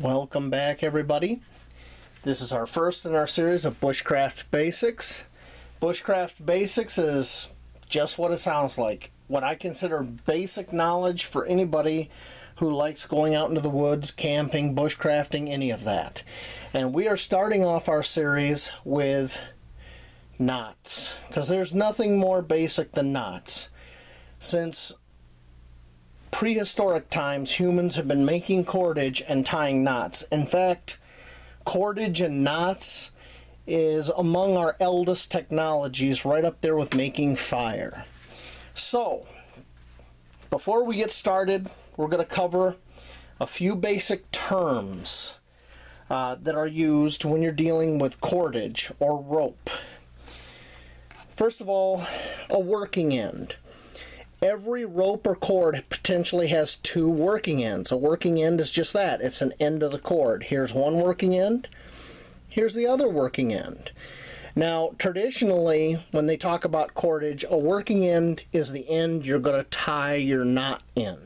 Welcome back, everybody. This is our first in our series of Bushcraft Basics. Bushcraft Basics is just what it sounds like. What I consider basic knowledge for anybody who likes going out into the woods, camping, bushcrafting, any of that. And we are starting off our series with knots, because there's nothing more basic than knots. Since prehistoric times, humans have been making cordage and tying knots. In fact, cordage and knots is among our eldest technologies, right up there with making fire. So, before we get started, we're going to cover a few basic terms that are used when you're dealing with cordage or rope. First of all, a working end. Every rope or cord potentially has two working ends. A working end is just that. It's an end of the cord. Here's one working end. Here's the other working end. Now, traditionally, when they talk about cordage, a working end is the end you're going to tie your knot in.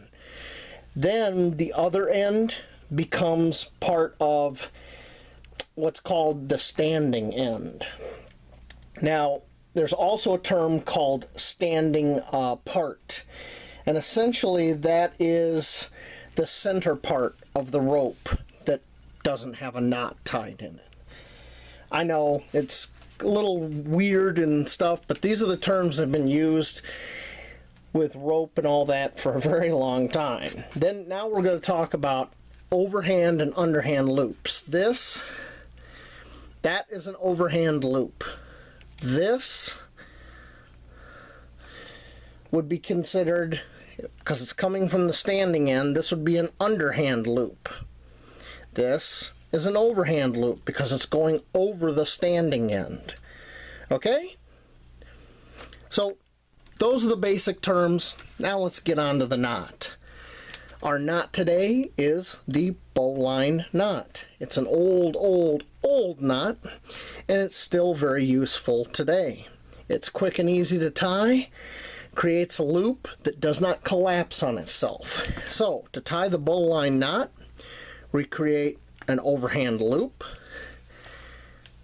Then the other end becomes part of what's called the standing end. Now, there's also a term called standing part, and essentially that is the center part of the rope that doesn't have a knot tied in it. I know it's a little weird and stuff, but these are the terms that have been used with rope and all that for a very long time. Now we're going to talk about overhand and underhand loops. That is an overhand loop. This would be considered, because it's coming from the standing end, this would be an underhand loop. This is an overhand loop because it's going over the standing end. Okay? So those are the basic terms. Now let's get on to the knot. Our knot today is the Bowline Knot. It's an old knot, and it's still very useful today. It's quick and easy to tie, creates a loop that does not collapse on itself. So, to tie the Bowline Knot, we create an overhand loop.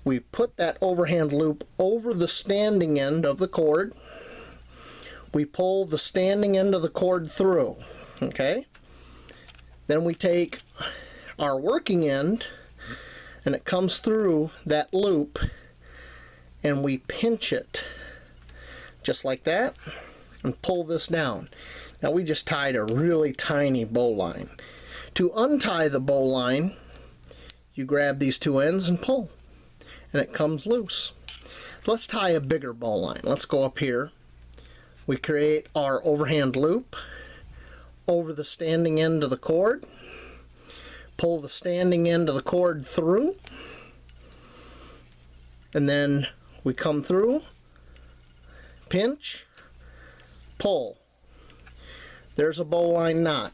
We put that overhand loop over the standing end of the cord. We pull the standing end of the cord through. Okay? Then we take our working end, and it comes through that loop, and we pinch it just like that and pull this down. Now we just tied a really tiny bowline. To untie the bowline, you grab these two ends and pull, and it comes loose. So let's tie a bigger bowline. Let's go up here. We create our overhand loop over the standing end of the cord, pull the standing end of the cord through, and then we come through, pinch, pull. There's a bowline knot.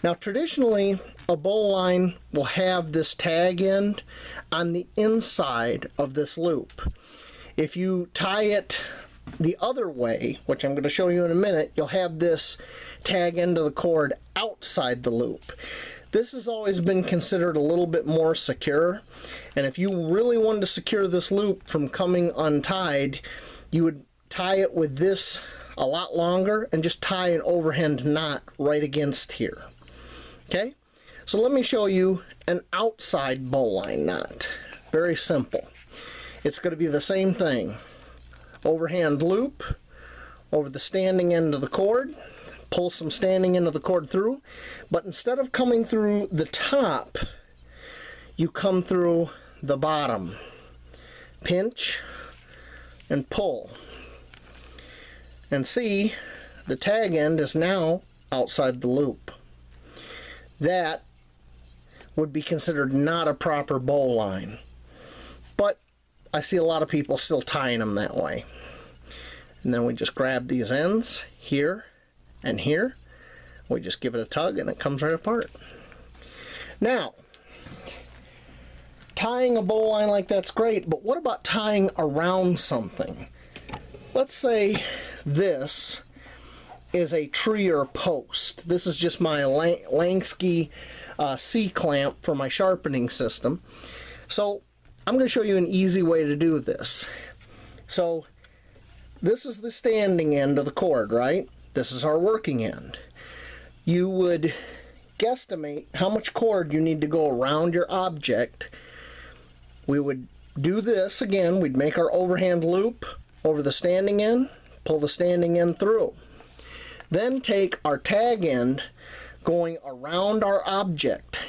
Now traditionally, a bowline will have this tag end on the inside of this loop. If you tie it the other way, which I'm going to show you in a minute, you'll have this tag end of the cord outside the loop. This has always been considered a little bit more secure, and if you really wanted to secure this loop from coming untied, you would tie it with this a lot longer and just tie an overhand knot right against here. Okay, so let me show you an outside bowline knot. Very simple. It's going to be the same thing. Overhand loop over the standing end of the cord, pull some standing end of the cord through, but instead of coming through the top, you come through the bottom. Pinch and pull. And see, the tag end is now outside the loop. That would be considered not a proper bowline, but I see a lot of people still tying them that way. And then we just grab these ends here and here. We just give it a tug and it comes right apart. Now, tying a bowline like that's great, but what about tying around something? Let's say this is a tree or post. This is just my Langsky C-clamp for my sharpening system. So I'm going to show you an easy way to do this. So this is the standing end of the cord, right? This is our working end. You would guesstimate how much cord you need to go around your object. We would do this again. We'd make our overhand loop over the standing end, pull the standing end through. Then take our tag end going around our object.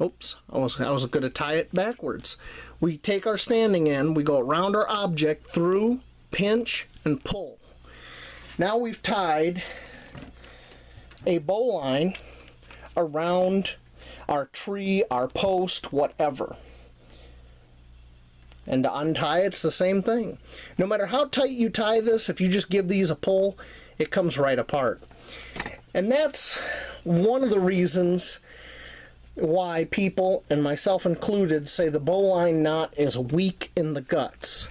Oops, I was going to tie it backwards. We take our standing end, we go around our object through, pinch, and pull. Now we've tied a bowline around our tree, our post, whatever. And to untie, it's the same thing. No matter how tight you tie this, if you just give these a pull, it comes right apart. And that's one of the reasons why people, and myself included, say the bowline knot is weak in the guts.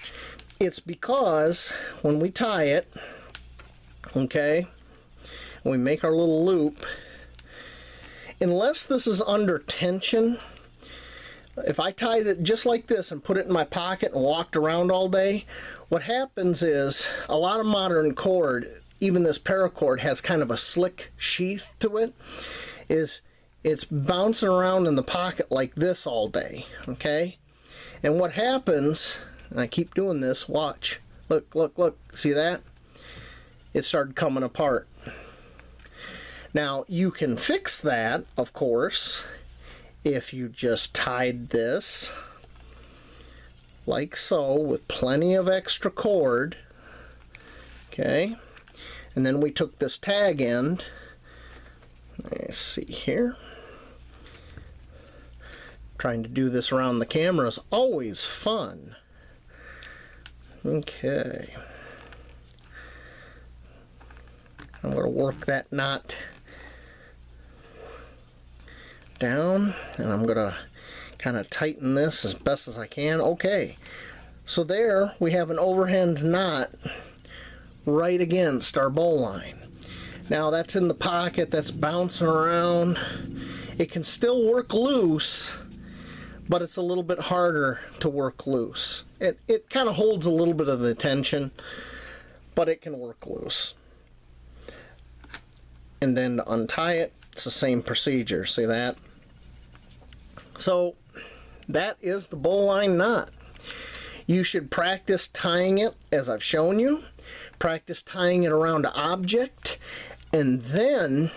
It's because when we tie it, okay, we make our little loop, unless this is under tension, if I tied it just like this and put it in my pocket and walked around all day, what happens is a lot of modern cord, even this paracord, has kind of a slick sheath to it. It's bouncing around in the pocket like this all day, okay? And what happens, and I keep doing this, watch, look, look, look, see that? It started coming apart. Now, you can fix that, of course, if you just tied this like so with plenty of extra cord, okay? And then we took this tag end, let's see here, trying to do this around the camera is always fun. Okay, I'm going to work that knot down, and I'm going to kind of tighten this as best as I can. Okay, so there we have an overhand knot right against our bowline. Now that's in the pocket, that's bouncing around. It can still work loose, but it's a little bit harder to work loose. It kind of holds a little bit of the tension, but it can work loose. And then to untie it, it's the same procedure. See that? So that is the bowline knot. You should practice tying it as I've shown you. Practice tying it around an object, and then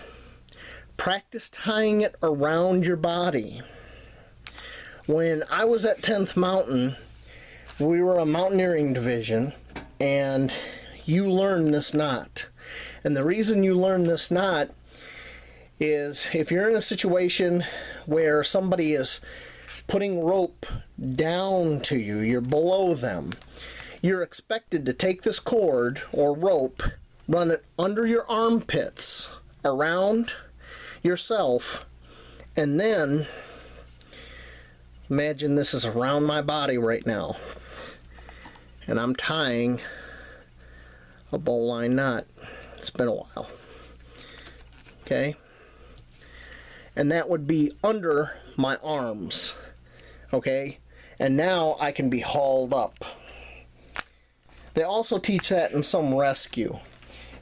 practice tying it around your body. When I was at 10th Mountain, we were a mountaineering division, and you learn this knot. And the reason you learn this knot is if you're in a situation where somebody is putting rope down to you, you're below them, you're expected to take this cord or rope, run it under your armpits, around yourself, and then imagine this is around my body right now, and I'm tying a bowline knot. It's been a while. Okay? And that would be under my arms. Okay? And now I can be hauled up. They also teach that in some rescue,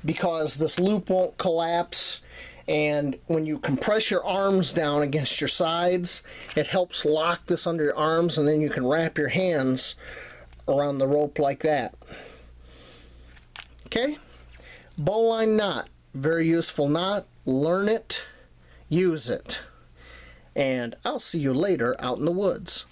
because this loop won't collapse, and when you compress your arms down against your sides, it helps lock this under your arms, and then you can wrap your hands around the rope like that. Okay? Bowline knot, very useful knot. Learn it, use it, and I'll see you later out in the woods.